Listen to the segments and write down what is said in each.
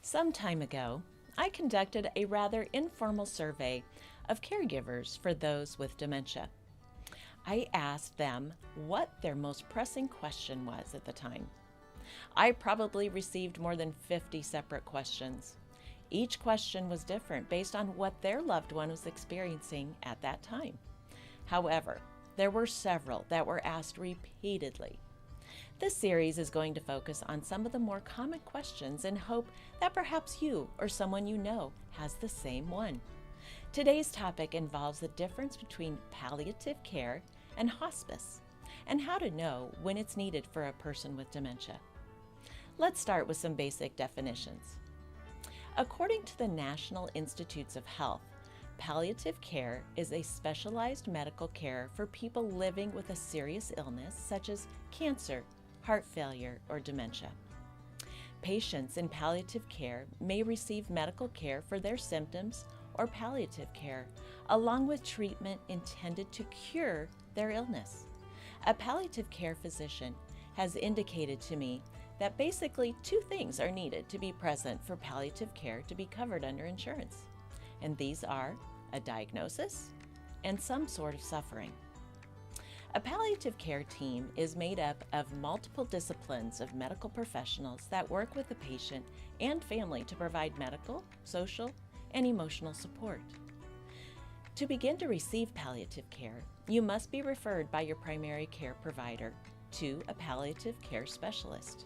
Some time ago, I conducted a rather informal survey of caregivers for those with dementia. I asked them what their most pressing question was at the time. I probably received more than 50 separate questions. Each question was different based on what their loved one was experiencing at that time. However, there were several that were asked repeatedly. This series is going to focus on some of the more common questions and hope that perhaps you or someone you know has the same one. Today's topic involves the difference between palliative care and hospice, and how to know when it's needed for a person with dementia. Let's start with some basic definitions. According to the National Institutes of Health, palliative care is a specialized medical care for people living with a serious illness such as cancer, heart failure, or dementia. Patients in palliative care may receive medical care for their symptoms or palliative care, along with treatment intended to cure their illness. A palliative care physician has indicated to me that basically two things are needed to be present for palliative care to be covered under insurance. And these are a diagnosis and some sort of suffering. A palliative care team is made up of multiple disciplines of medical professionals that work with the patient and family to provide medical, social, and emotional support. To begin to receive palliative care, you must be referred by your primary care provider to a palliative care specialist.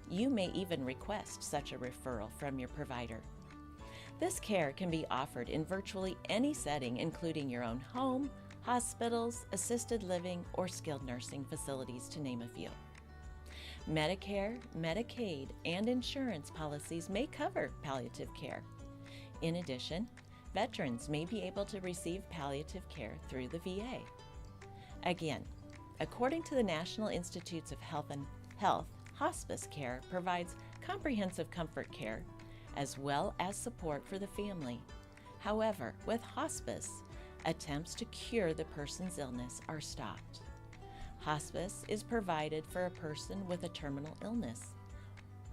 You may even request such a referral from your provider. This care can be offered in virtually any setting, including your own home, hospitals, assisted living, or skilled nursing facilities, to name a few. Medicare, Medicaid, and insurance policies may cover palliative care. In addition, veterans may be able to receive palliative care through the VA. Again, according to the National Institutes of Health, hospice care provides comprehensive comfort care as well as support for the family. However, with hospice, attempts to cure the person's illness are stopped. Hospice is provided for a person with a terminal illness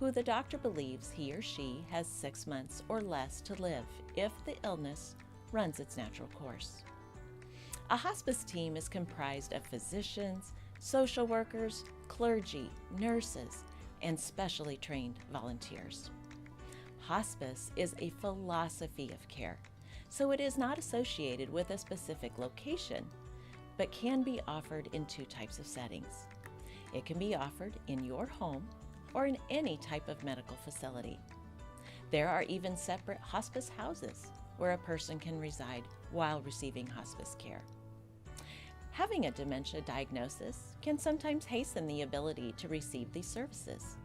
who the doctor believes he or she has 6 months or less to live if the illness runs its natural course. A hospice team is comprised of physicians, social workers, clergy, nurses, and specially trained volunteers. Hospice is a philosophy of care, so it is not associated with a specific location, but can be offered in two types of settings. It can be offered in your home or in any type of medical facility. There are even separate hospice houses where a person can reside while receiving hospice care. Having a dementia diagnosis can sometimes hasten the ability to receive these services.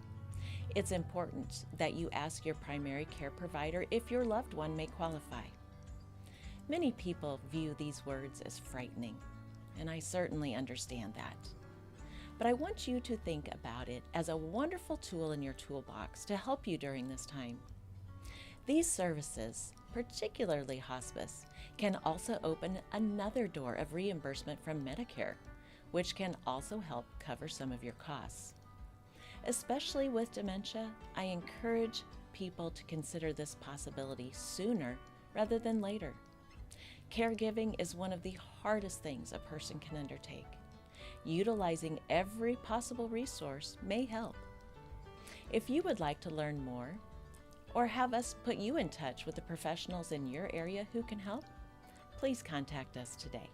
It's important that you ask your primary care provider if your loved one may qualify. Many people view these words as frightening, and I certainly understand that. But I want you to think about it as a wonderful tool in your toolbox to help you during this time. These services, particularly hospice, can also open another door of reimbursement from Medicare, which can also help cover some of your costs. Especially with dementia, I encourage people to consider this possibility sooner rather than later. Caregiving is one of the hardest things a person can undertake. Utilizing every possible resource may help. If you would like to learn more, or have us put you in touch with the professionals in your area who can help, please contact us today.